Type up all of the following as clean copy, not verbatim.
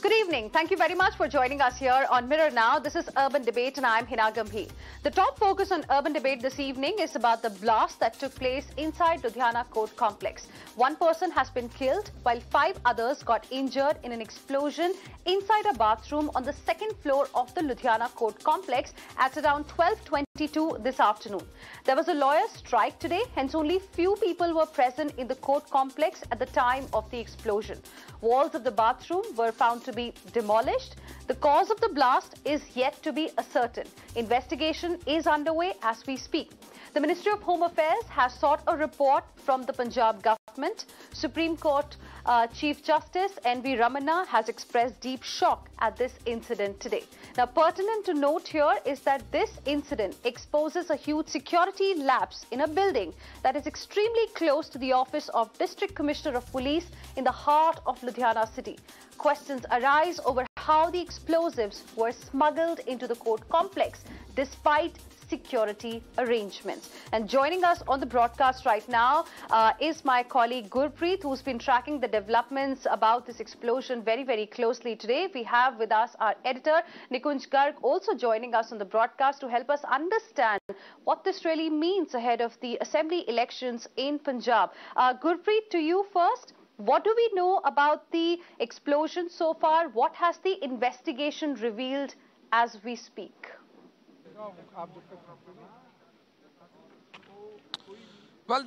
Good evening. Thank you very much for joining us here on Mirror Now. This is Urban Debate and I'm Heena Gambhir. The top focus on Urban Debate this evening is about the blast that took place inside Ludhiana Court complex. One person has been killed while 5 others got injured in an explosion inside a bathroom on the second floor of the Ludhiana Court complex at around 12:22 this afternoon. There was a lawyer's strike today, hence only few people were present in the court complex at the time of the explosion. Walls of the bathroom were found to be demolished. The cause of the blast is yet to be ascertained. Investigation is underway as we speak. The Ministry of Home Affairs has sought a report from the Punjab government. Supreme Court Chief Justice N.V. Ramana has expressed deep shock at this incident today. Now, pertinent to note here is that this incident exposes a huge security lapse in a building that is extremely close to the office of District Commissioner of Police in the heart of Ludhiana city. Questions arise over how the explosives were smuggled into the court complex despite security arrangements. And joining us on the broadcast right now is my colleague Gurpreet, who's been tracking the developments about this explosion very, very closely today. We have with us our editor, Nikunj Garg, also joining us on the broadcast to help us understand what this really means ahead of the assembly elections in Punjab. Gurpreet, to you first. What do we know about the explosion so far? What has the investigation revealed as we speak? Well,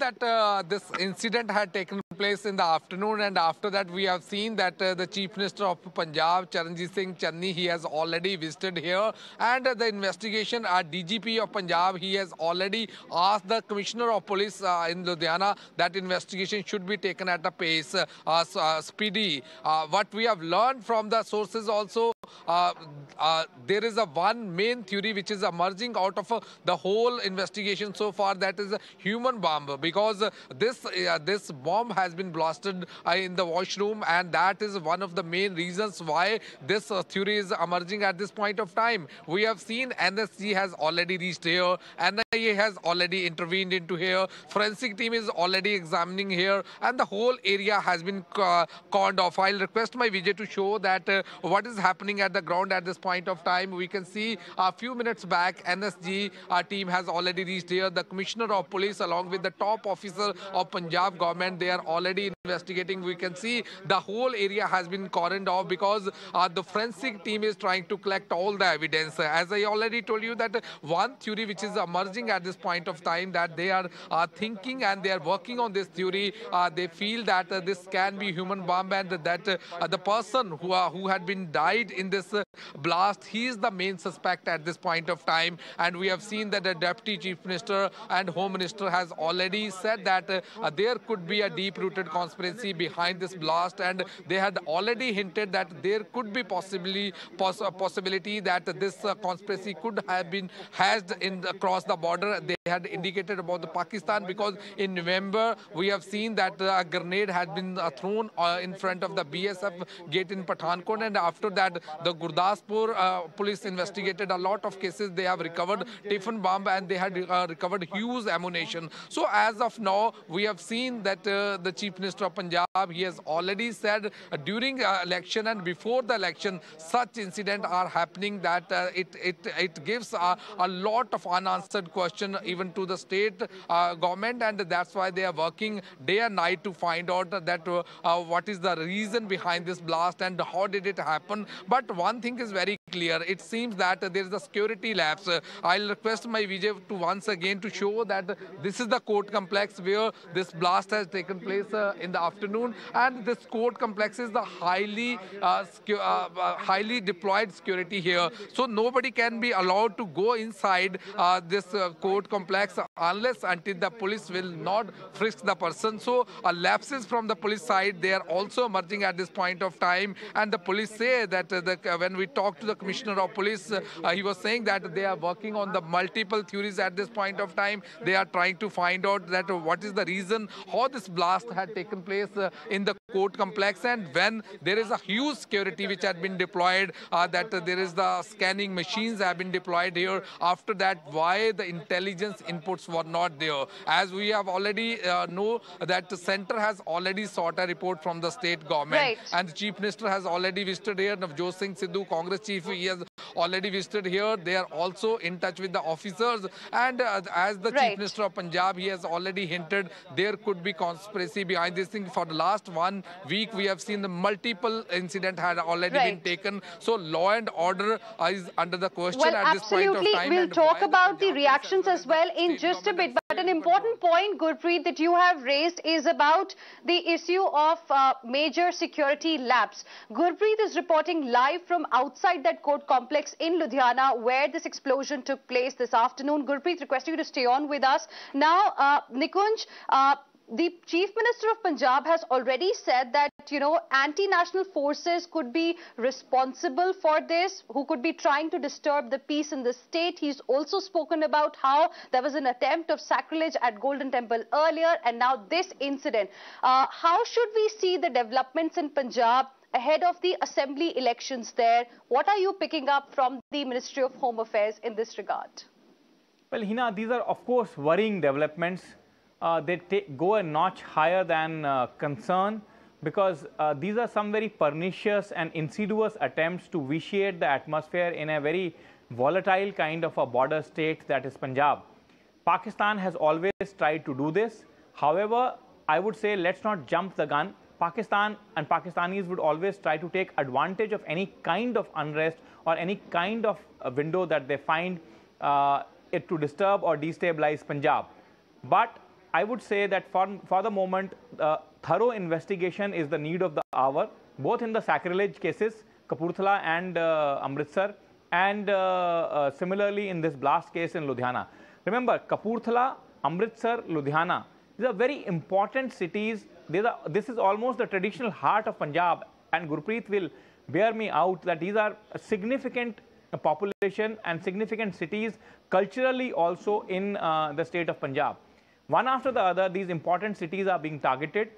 this incident had taken place in the afternoon, and after that we have seen that the Chief Minister of Punjab, Charanjit Singh Channi, he has already visited here, and the investigation DGP of Punjab, he has already asked the Commissioner of Police in Ludhiana that investigation should be taken at a pace, speedy. What we have learned from the sources also, there is one main theory which is emerging out of the whole investigation so far, that is a human bomb, because this bomb has been blasted in the washroom, and that is one of the main reasons why this theory is emerging at this point of time. We have seen NSG has already reached here, NIA has already intervened into here, forensic team is already examining here, and the whole area has been cordoned off. I'll request my Vijay to show that what is happening at the ground at this point of time. We can see a few minutes back, NSG team has already reached here. The Commissioner of Police along with the top officer of Punjab government, they are already investigating. We can see the whole area has been cordoned off because the forensic team is trying to collect all the evidence. As I already told you, that one theory which is emerging at this point of time, that they are thinking and they are working on this theory. They feel that this can be human bomb, and that the person who had been died in this blast, he is the main suspect at this point of time. And we have seen that the Deputy Chief Minister and Home Minister has already said that there could be a deep-rooted conspiracy behind this blast, and they had already hinted that there could be possibility that this conspiracy could have been hatched across the border. They had indicated about the Pakistan, because in November we have seen that a grenade had been thrown in front of the BSF gate in Pathankot, and after that the Gurdaspur police investigated a lot of cases. They have recovered tiffin bomb, and they had recovered huge ammunition. So as of now, we have seen that the Chief Minister of Punjab, he has already said during election and before the election, such incidents are happening, that it gives a lot of unanswered questions even to the state government, and that's why they are working day and night to find out that what is the reason behind this blast and how did it happen. But one thing is very clear. It seems that there is a security lapse. I'll request my Vijay to once again to show that this is the court complex where this blast has taken place in the afternoon, and this court complex is the highly deployed security here. So nobody can be allowed to go inside this court complex unless until the police will not frisk the person. So lapses from the police side, they are also emerging at this point of time, and the police say that when we talk to the Commissioner of Police, he was saying that they are working on the multiple theories at this point of time. They are trying to find out that what is the reason how this blast had taken place in the court complex, and when there is a huge security which had been deployed, that there is the scanning machines have been deployed here. After that, why the intelligence inputs were not there? As we have already know that the center has already sought a report from the state government, Right. and the chief minister has already visited here. Navjot Singh Sidhu, Congress chief, he has already visited here. They are also in touch with the officers, and as the chief Right. minister of Punjab, he has already hinted there could be conspiracy behind this thing. For the last 1 week, we have seen the multiple incident had already been Right. taken. So law and order is under the question Well, at this point of absolutely. time. We'll And talk why the about the Punjab police reactions as well the in state just a bit. government But an has important point, Gurpreet, that you have raised is about the issue of major security lapse. Gurpreet is reporting live from outside that court complex in Ludhiana, where this explosion took place this afternoon. Gurpreet, requesting you to stay on with us. Now, Nikunj, the Chief Minister of Punjab has already said that, anti-national forces could be responsible for this, who could be trying to disturb the peace in the state. He's also spoken about how there was an attempt of sacrilege at Golden Temple earlier, and now this incident. How should we see the developments in Punjab ahead of the assembly elections there? What are you picking up from the Ministry of Home Affairs in this regard? Well, Heena, these are, of course, worrying developments. They go a notch higher than concern, because these are some very pernicious and insidious attempts to vitiate the atmosphere in a very volatile kind of a border state that is Punjab. Pakistan has always tried to do this. However, I would say let's not jump the gun. Pakistan and Pakistanis would always try to take advantage of any kind of unrest or any kind of window that they find it to disturb or destabilize Punjab. But I would say that for the moment, thorough investigation is the need of the hour, both in the sacrilege cases, Kapurthala and Amritsar, and similarly in this blast case in Ludhiana. Remember, Kapurthala, Amritsar, Ludhiana, these are very important cities. This is almost the traditional heart of Punjab, and Gurpreet will bear me out that these are a significant population and significant cities culturally also in the state of Punjab. One after the other, these important cities are being targeted.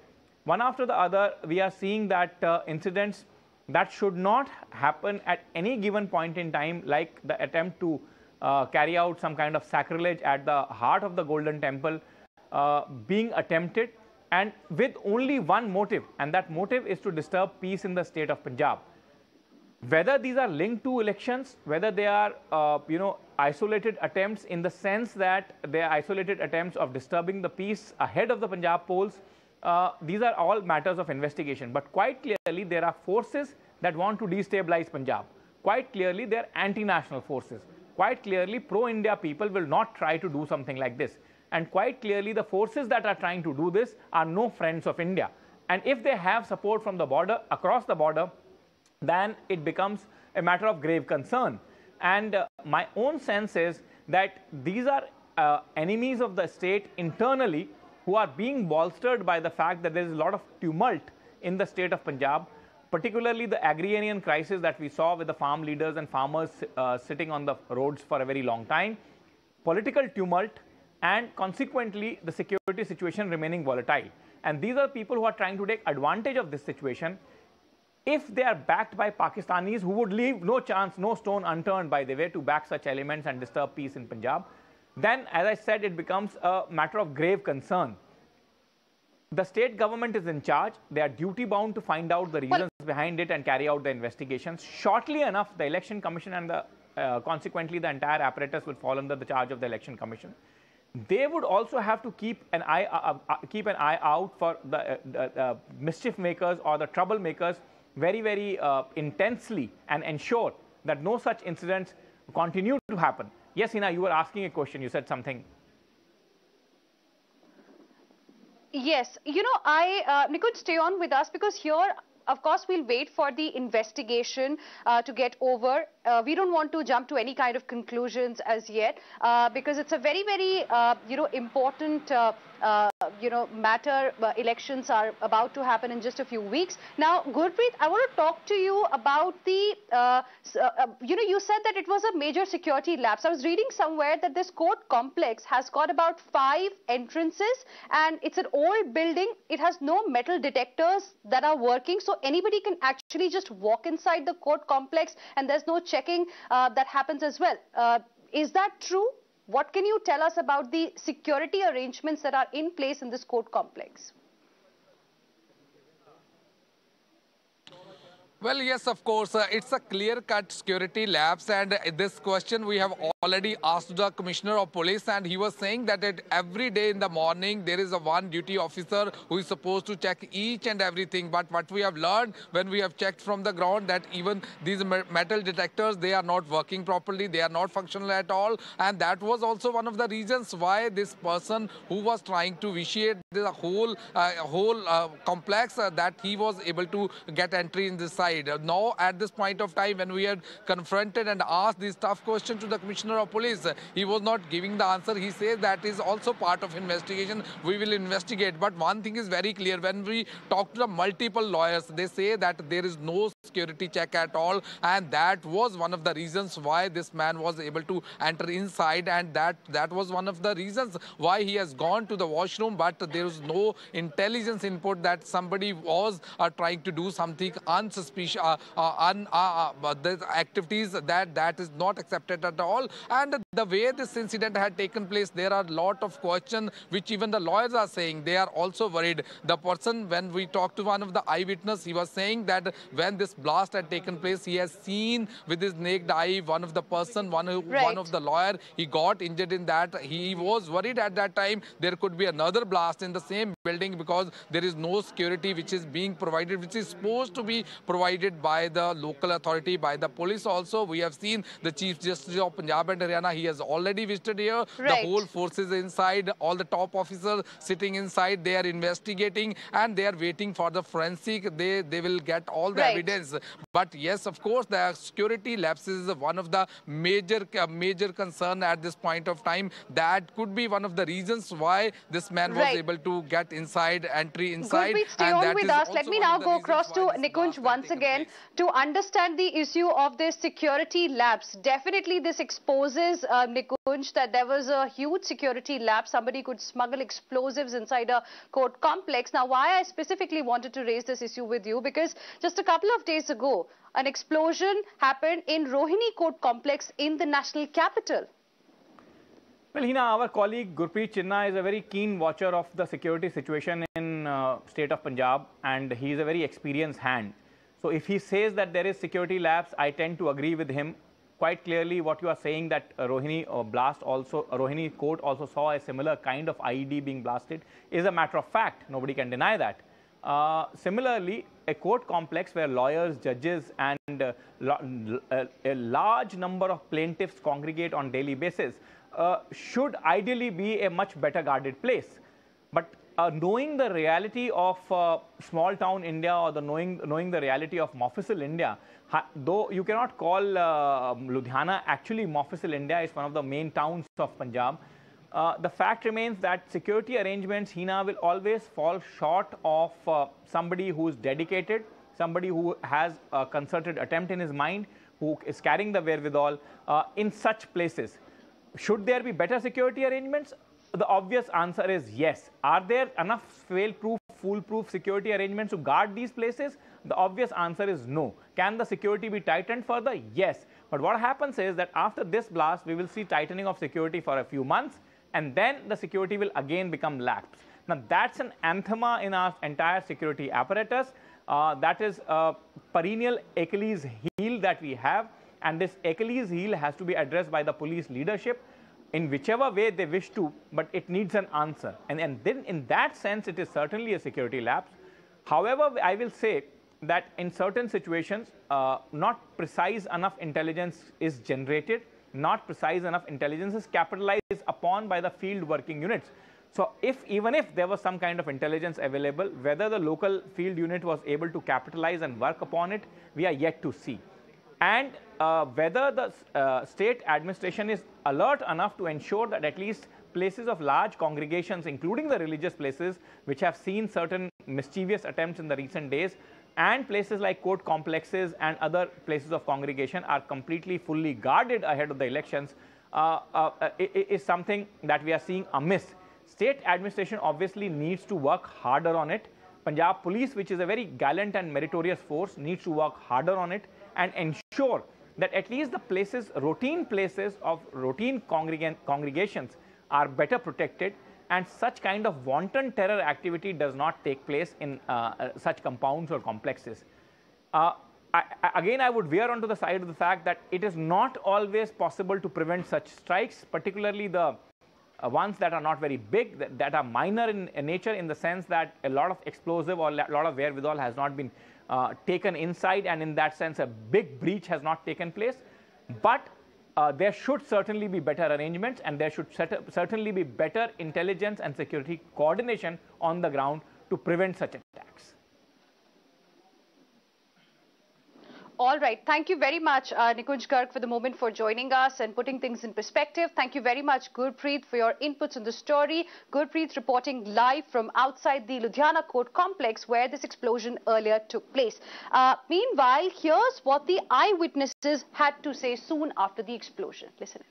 One after the other, we are seeing that incidents that should not happen at any given point in time, like the attempt to carry out some kind of sacrilege at the heart of the Golden Temple, being attempted, and with only one motive, and that motive is to disturb peace in the state of Punjab. Whether these are linked to elections, whether they are, isolated attempts in the sense that they are isolated attempts of disturbing the peace ahead of the Punjab polls, these are all matters of investigation. But quite clearly, there are forces that want to destabilize Punjab. Quite clearly, they are anti-national forces. Quite clearly, pro-India people will not try to do something like this. And quite clearly, the forces that are trying to do this are no friends of India. And if they have support from the border, across the border, then it becomes a matter of grave concern. And my own sense is that these are enemies of the state internally, who are being bolstered by the fact that there is a lot of tumult in the state of Punjab, particularly the agrarian crisis that we saw with the farm leaders and farmers sitting on the roads for a very long time, political tumult, and consequently the security situation remaining volatile. And these are people who are trying to take advantage of this situation. If they are backed by Pakistanis, who would leave no chance, no stone unturned, by the way, to back such elements and disturb peace in Punjab, then, as I said, it becomes a matter of grave concern. The state government is in charge. They are duty-bound to find out the reasons behind it and carry out the investigations. Shortly enough, the Election Commission and consequently the entire apparatus will fall under the charge of the Election Commission. They would also have to keep an eye out for the mischief makers or the troublemakers very, very intensely, and ensure that no such incidents continue to happen. Yes, Heena, you were asking a question. You said something. Yes, Nikunj, stay on with us, because here, of course, we'll wait for the investigation to get over. we don't want to jump to any kind of conclusions as yet, because it's a very, very, important, matter. Elections are about to happen in just a few weeks. Now, Gurpreet, I want to talk to you about the, you said that it was a major security lapse. I was reading somewhere that this court complex has got about 5 entrances, and it's an old building. It has no metal detectors that are working, so anybody can actually just walk inside the court complex, and there's no checking that happens as well. Is that true? What can you tell us about the security arrangements that are in place in this court complex? Well, yes, of course. It's a clear-cut security lapse, and this question we have already asked the Commissioner of Police, and he was saying that every day in the morning there is a one duty officer who is supposed to check each and everything. But what we have learned when we have checked from the ground, that even these metal detectors, they are not working properly, they are not functional at all, and that was also one of the reasons why this person who was trying to vitiate the whole complex, that he was able to get entry in this side. Now, at this point of time, when we had confronted and asked this tough question to the Commissioner of Police, he was not giving the answer. He says that is also part of investigation. We will investigate. But one thing is very clear. When we talk to the multiple lawyers, they say that there is no security check at all. And that was one of the reasons why this man was able to enter inside. And that was one of the reasons why he has gone to the washroom. But there is no intelligence input that somebody was trying to do something unsuspicious. The activities that is not accepted at all. And the way this incident had taken place, there are a lot of questions which even the lawyers are saying. They are also worried. The person, when we talked to one of the eyewitnesses, he was saying that when this blast had taken place, he has seen with his naked eye one of the person, one of the lawyer, he got injured in that. He was worried at that time there could be another blast in the same building, because there is no security which is being provided, which is supposed to be provided by the local authority, by the police also. We have seen the Chief Justice of Punjab and Haryana, he has already visited here. The whole forces inside, all the top officers sitting inside, they are investigating and they are waiting for the forensic. They will get all the evidence. But yes, of course, the security lapses is one of the major concern at this point of time. That could be one of the reasons why this man was able to get entry inside. Gurpreet, stay on with us. Let me now go across to Nikunj once again to understand the issue of this security lapse. Definitely this exposes, Nikunj, that there was a huge security lapse. Somebody could smuggle explosives inside a court complex. Now, why I specifically wanted to raise this issue with you, because just a couple of days ago, an explosion happened in Rohini Court complex in the national capital. Well, Heena, our colleague Gurpreet Chinna is a very keen watcher of the security situation in state of Punjab, and he is a very experienced hand. So if he says that there is security lapse, I tend to agree with him. Quite clearly, what you are saying, that Rohini court also saw a similar kind of IED being blasted, is a matter of fact. Nobody can deny that. Similarly, a court complex where lawyers, judges and a large number of plaintiffs congregate on daily basis should ideally be a much better guarded place. But knowing the reality of small town India, or knowing the reality of Mofussil India, though you cannot call Ludhiana actually Mofussil India, is one of the main towns of Punjab, the fact remains that security arrangements, Heena, will always fall short of somebody who is dedicated, somebody who has a concerted attempt in his mind, who is carrying the wherewithal in such places. Should there be better security arrangements? The obvious answer is yes. Are there enough fail-proof, foolproof security arrangements to guard these places? The obvious answer is no. Can the security be tightened further? Yes. But what happens is that after this blast, we will see tightening of security for a few months, and then the security will again become lax. Now, that's an anathema in our entire security apparatus. That is a perennial Achilles heel that we have, and this Achilles heel has to be addressed by the police leadership in whichever way they wish to, but it needs an answer. And then in that sense, it is certainly a security lapse. However, I will say that in certain situations, not precise enough intelligence is generated, not precise enough intelligence is capitalized upon by the field working units. So even if there was some kind of intelligence available, whether the local field unit was able to capitalize and work upon it, we are yet to see. and whether the state administration is alert enough to ensure that at least places of large congregations, including the religious places, which have seen certain mischievous attempts in the recent days, and places like court complexes and other places of congregation are completely fully guarded ahead of the elections, is something that we are seeing amiss. State administration obviously needs to work harder on it. Punjab Police, which is a very gallant and meritorious force, needs to work harder on it and ensure that at least the places, routine places of routine congregations are better protected, and such kind of wanton terror activity does not take place in such compounds or complexes. Again, I would veer onto the side of the fact that it is not always possible to prevent such strikes, particularly the ones that are not very big, that are minor in nature, in the sense that a lot of explosive or a lot of wherewithal has not been taken inside, and in that sense a big breach has not taken place. But there should certainly be better arrangements, and there should certainly be better intelligence and security coordination on the ground to prevent such attacks. All right. Thank you very much, Nikunj Garg, for the moment, for joining us and putting things in perspective. Thank you very much, Gurpreet, for your inputs on the story. Gurpreet reporting live from outside the Ludhiana Court complex where this explosion earlier took place. Meanwhile, here's what the eyewitnesses had to say soon after the explosion. Listen.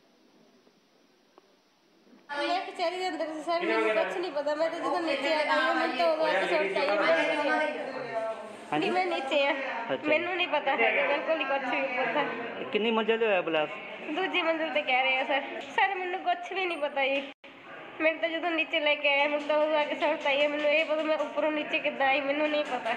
ਹਾਂਜੀ ਮੈਂ ਨੀਚੇ ਆ ਮੈਨੂੰ ਨਹੀਂ ਪਤਾ ਹੈ ਬਿਲਕੁਲ ਹੀ ਕੁਝ ਵੀ ਪਤਾ ਕਿੰਨੀ ਮੰਜ਼ਿਲ ਹੋਇਆ ਬਲਾਸਟ ਦੂਜੀ ਮੰਜ਼ਿਲ ਤੇ ਕਹਿ ਰਹੇ ਆ ਸਰ ਮੈਨੂੰ ਕੁਝ ਵੀ ਨਹੀਂ ਪਤਾ ਜੀ ਮੈਨੂੰ ਤਾਂ ਜਦੋਂ ਨੀਚੇ ਲੈ ਕੇ ਆਏ ਮੈਨੂੰ ਤਾਂ ਉਹ ਆ ਕੇ ਸੜਤਾ ਹੀ ਮੈਨੂੰ ਇਹ ਪਤਾ ਮੈਂ ਉੱਪਰੋਂ ਨੀਚੇ ਕਿੱਦਾਂ ਆਈ ਮੈਨੂੰ ਨਹੀਂ ਪਤਾ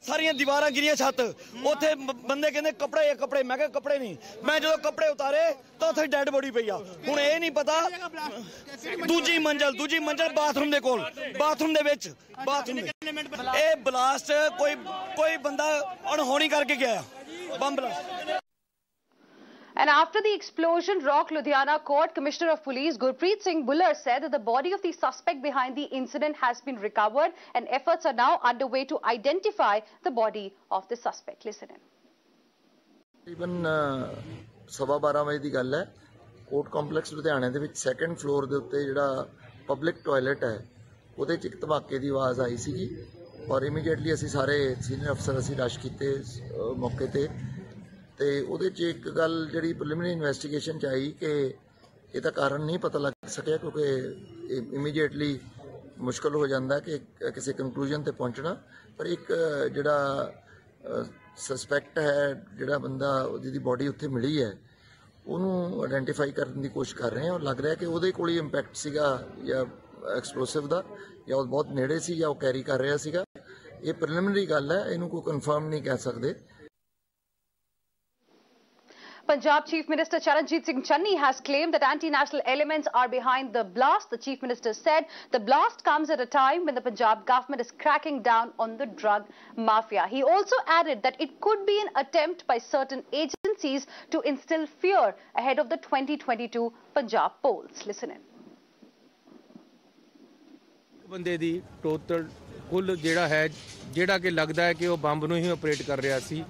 ਸਾਰੀਆਂ ਦੀਵਾਰਾਂ ਗਿਰੀਆਂ ਛੱਤ ਉੱਥੇ ਬੰਦੇ ਕਹਿੰਦੇ ਕੱਪੜੇ ਮੈਂ ਕਿਹਾ ਕੱਪੜੇ ਨਹੀਂ ਮੈਂ ਜਦੋਂ ਕੱਪੜੇ ਉਤਾਰੇ ਤਾਂ ਉੱਥੇ ਡੈਡ ਬੋਡੀ ਪਈ ਆ ਹੁਣ ਇਹ ਨਹੀਂ ਪਤਾ ਦੂਜੀ ਮੰਜ਼ਿਲ ਬਾਥਰੂਮ ਦੇ ਕੋਲ ਬਾਥਰੂਮ ਦੇ ਵਿੱਚ ਇਹ ਬਲਾਸਟ ਕੋਈ ਬੰਦਾ ਅਣਹੋਣੀ ਕਰਕੇ ਗਿਆ bomb blast. And after the explosion rocked Ludhiana Court, Commissioner of Police Gurpreet Singh Bullar said that the body of the suspect behind the incident has been recovered and efforts are now underway to identify the body of the suspect. Listen in. Even 12:15 ਵਜੇ ਦੀ ਗੱਲ ਹੈ court complex ਲੁਧਿਆਣੇ ਦੇ ਵਿੱਚ second floor ਦੇ ਉੱਤੇ ਜਿਹੜਾ public toilet ਹੈ ਉਹਦੇ 'ਚ ਇੱਕ ਧਮਾਕੇ ਦੀ ਆਵਾਜ਼ ਆਈ ਸੀਗੀ ਔਰ ਇਮੀਡੀਏਟਲੀ ਅਸੀਂ ਸਾਰੇ ਸੀਨੀਅਰ ਅਫਸਰ ਅਸੀਂ ਰਸ਼ ਕੀਤੇ ਮੌਕੇ ਤੇ ਤੇ ਉਹਦੇ 'ਚ ਇੱਕ ਗੱਲ ਜਿਹੜੀ ਪ੍ਰੀਲਿਮਿਨਰੀ ਇਨਵੈਸਟੀਗੇਸ਼ਨ 'ਚ ਆਈ ਕਿ ਇਹਦਾ ਕਾਰਨ ਨਹੀਂ ਪਤਾ ਲੱਗ ਸਕਿਆ ਕਿਉਂਕਿ ਇਮੀਡੀਏਟਲੀ ਮੁਸ਼ਕਲ ਹੋ ਜਾਂਦਾ ਕਿ ਕਿਸੇ ਕੰਕਲੂਜਨ ਤੇ ਪਹੁੰਚਣਾ ਪਰ ਇੱਕ ਜਿਹੜਾ ਸਸਪੈਕਟ ਹੈ ਜਿਹੜਾ ਬੰਦਾ ਜਿਹਦੀ ਬੋਡੀ ਉੱਥੇ ਮਿਲੀ ਹੈ ਉਹਨੂੰ ਆਇਡੈਂਟੀਫਾਈ ਕਰਨ ਦੀ ਕੋਸ਼ਿਸ਼ ਕਰ ਰਹੇ ਹਾਂ ਔਰ ਲੱਗ ਰਿਹਾ ਕਿ ਉਹਦੇ ਕੋਲ ਹੀ ਇੰਪੈਕਟ ਸੀਗਾ ਜਾਂ ਐਕਸਪਲੋਸਿਵ ਦਾ ਜਾਂ ਉਹ ਬਹੁਤ ਨੇੜੇ ਸੀ ਜਾਂ ਉਹ ਕੈਰੀ ਕਰ ਰਿਹਾ ਸੀਗਾ ਇਹ ਪ੍ਰੀਲਿਮਿਨਰੀ ਗੱਲ ਹੈ ਇਹਨੂੰ ਕੋਈ ਕਨਫਰਮ ਨਹੀਂ ਕਹਿ ਸਕਦੇ. Punjab Chief Minister Charanjit Singh Channi has claimed that anti-national elements are behind the blast. The Chief Minister said the blast comes at a time when the Punjab government is cracking down on the drug mafia. He also added that it could be an attempt by certain agencies to instill fear ahead of the 2022 Punjab polls. Listen in. ਬੰਦੇ ਦੀ total ਕੁੱਲ ਜਿਹੜਾ ਹੈ ਜਿਹੜਾ ਕਿ ਲੱਗਦਾ ਹੈ ਕਿ ਉਹ ਬੰਬ ਨੂੰ ਹੀ ਆਪਰੇਟ ਕਰ ਰਿਹਾ ਸੀ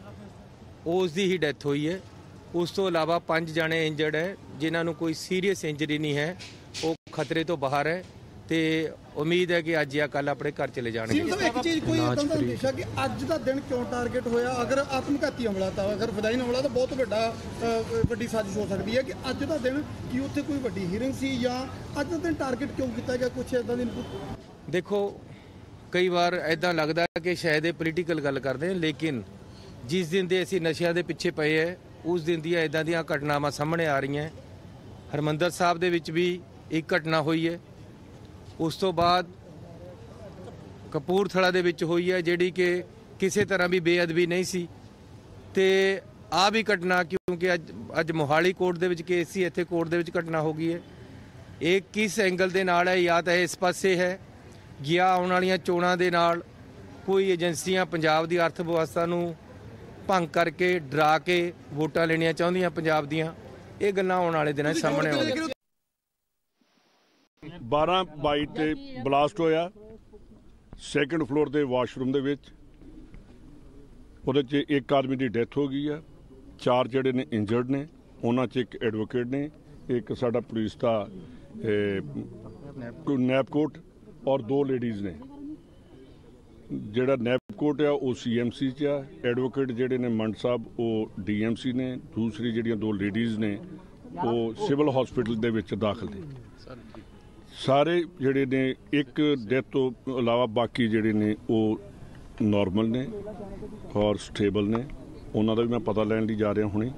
ਉਸ ਦੀ ਹੀ ਡੈਥ ਹੋਈ ਹੈ. ਉਸ ਤੋਂ ਇਲਾਵਾ 5 ਜਣੇ ਇੰਜਰਡ ਹੈ ਜਿਨ੍ਹਾਂ ਨੂੰ ਕੋਈ ਸੀਰੀਅਸ ਇੰਜਰੀ ਨਹੀਂ ਹੈ ਉਹ ਖਤਰੇ ਤੋਂ ਬਾਹਰ ਹੈ ਤੇ ਉਮੀਦ ਹੈ ਕਿ ਅੱਜ ਜਾਂ ਕੱਲ ਆਪਣੇ ਘਰ ਚਲੇ ਜਾਣਗੇ. ਇੱਕ ਚੀਜ਼ ਕੋਈ ਇਦਾਂ ਦਾ ਦੇਖਿਆ ਕਿ ਅੱਜ ਦਾ ਦਿਨ ਕਿਉਂ ਟਾਰਗੇਟ ਹੋਇਆ ਅਗਰ ਆਤਮਘਾਤੀ ਹਮਲਾ ਤਾਂ ਅਗਰ ਫਦਾਈ ਹਮਲਾ ਤਾਂ ਬਹੁਤ ਵੱਡੀ ਸਾਜ਼ਿਸ਼ ਹੋ ਸਕਦੀ ਹੈ ਕਿ ਅੱਜ ਦਾ ਦਿਨ ਕੀ ਉੱਥੇ ਕੋਈ ਵੱਡੀ ਹੀਰਿੰਗ ਸੀ ਜਾਂ ਅੱਜ ਦਾ ਦਿਨ ਟਾਰਗੇਟ ਕਿਉਂ ਕੀਤਾ ਗਿਆ ਕੁਛ ਇਦਾਂ ਦੀ ਦੇਖੋ ਕਈ ਵਾਰ ਇਦਾਂ ਲੱਗਦਾ ਕਿ ਸ਼ਾਇਦ ਇਹ ਪੋਲੀਟੀਕਲ ਗੱਲ ਕਰਦੇ ਲੇਕਿਨ ਜਿਸ ਦਿਨ ਦੇ ਅਸੀਂ ਨਸ਼ਿਆਂ ਦੇ ਪਿੱਛੇ ਪਏ ਹੈ ਉਸ ਦਿਨ ਦੀਆਂ ਇਦਾਂ ਦੀਆਂ ਘਟਨਾਵਾਂ ਸਾਹਮਣੇ ਆ ਰਹੀਆਂ ਹਰਿਮੰਦਰ ਸਾਹਿਬ ਦੇ ਵਿੱਚ ਵੀ ਇੱਕ ਘਟਨਾ ਹੋਈ ਹੈ ਉਸ ਤੋਂ ਬਾਅਦ ਕਪੂਰਥਲਾ ਦੇ ਵਿੱਚ ਹੋਈ ਹੈ ਜਿਹੜੀ ਕਿ ਕਿਸੇ ਤਰ੍ਹਾਂ ਵੀ ਬੇਅਦਬੀ ਨਹੀਂ ਸੀ ਤੇ ਆ ਵੀ ਘਟਨਾ ਕਿਉਂਕਿ ਅੱਜ ਮੋਹਾਲੀ ਕੋਰਟ ਦੇ ਵਿੱਚ ਕੇਸ ਸੀ ਇੱਥੇ ਕੋਰਟ ਦੇ ਵਿੱਚ ਘਟਨਾ ਹੋ ਗਈ ਹੈ ਇਹ ਕਿਸ ਐਂਗਲ ਦੇ ਨਾਲ ਹੈ ਜਾਂ ਤਾਂ ਇਸ ਪਾਸੇ ਹੈ ਜਾਂ ਆਉਣ ਵਾਲੀਆਂ ਚੋਣਾਂ ਦੇ ਨਾਲ ਕੋਈ ਏਜੰਸੀਆਂ ਪੰਜਾਬ ਦੀ ਅਰਥ ਵਿਵਸਥਾ ਨੂੰ ਭੰਗ ਕਰਕੇ ਡਰਾ ਕੇ ਵੋਟਾਂ ਲੈਣੀਆਂ ਚਾਹੁੰਦੀਆਂ ਪੰਜਾਬ ਦੀਆਂ ਇਹ ਗੱਲਾਂ ਆਉਣ ਵਾਲੇ ਦਿਨਾਂ 'ਚ ਸਾਹਮਣੇ ਆਉਣਗੀਆਂ. 12/22 ਤੇ ਬਲਾਸਟ ਹੋਇਆ ਸੈਕੰਡ ਫਲੋਰ ਦੇ ਵਾਸ਼ਰੂਮ ਦੇ ਵਿੱਚ ਉਹਦੇ 'ਚ ਇੱਕ ਆਦਮੀ ਦੀ ਡੈਥ ਹੋ ਗਈ ਹੈ, 4 ਜਿਹੜੇ ਨੇ ਇੰਜਰਡ ਨੇ, ਉਹਨਾਂ 'ਚ ਇੱਕ ਐਡਵੋਕੇਟ ਨੇ, ਇੱਕ ਸਾਡਾ ਪੁਲਿਸ ਦਾ ਨੈਪਕੋਟ ਔਰ 2 ਲੇਡੀਜ਼ ਨੇ। ਜਿਹੜਾ ਨੈਪਕੋਟ ਆ ਉਹ CMC 'ਚ ਆ, ਐਡਵੋਕੇਟ ਜਿਹੜੇ ਨੇ ਮੰਡ ਸਾਹਿਬ ਉਹ DMC ਨੇ, ਦੂਸਰੀ ਜਿਹੜੀਆਂ 2 ਲੇਡੀਜ਼ ਨੇ ਉਹ ਸਿਵਲ ਹਸਪੀਟਲ ਦੇ ਵਿੱਚ ਦਾਖਲ ਨੇ। ਸਾਰੇ ਜਿਹੜੇ ਨੇ ਇੱਕ ਡੈਥ ਤੋਂ ਇਲਾਵਾ ਬਾਕੀ ਜਿਹੜੇ ਨੇ ਉਹ ਨੋਰਮਲ ਨੇ ਔਰ ਸਟੇਬਲ ਨੇ। ਉਹਨਾਂ ਦਾ ਵੀ ਮੈਂ ਪਤਾ ਲੈਣ ਲਈ ਜਾ ਰਿਹਾ ਹੁਣੇ।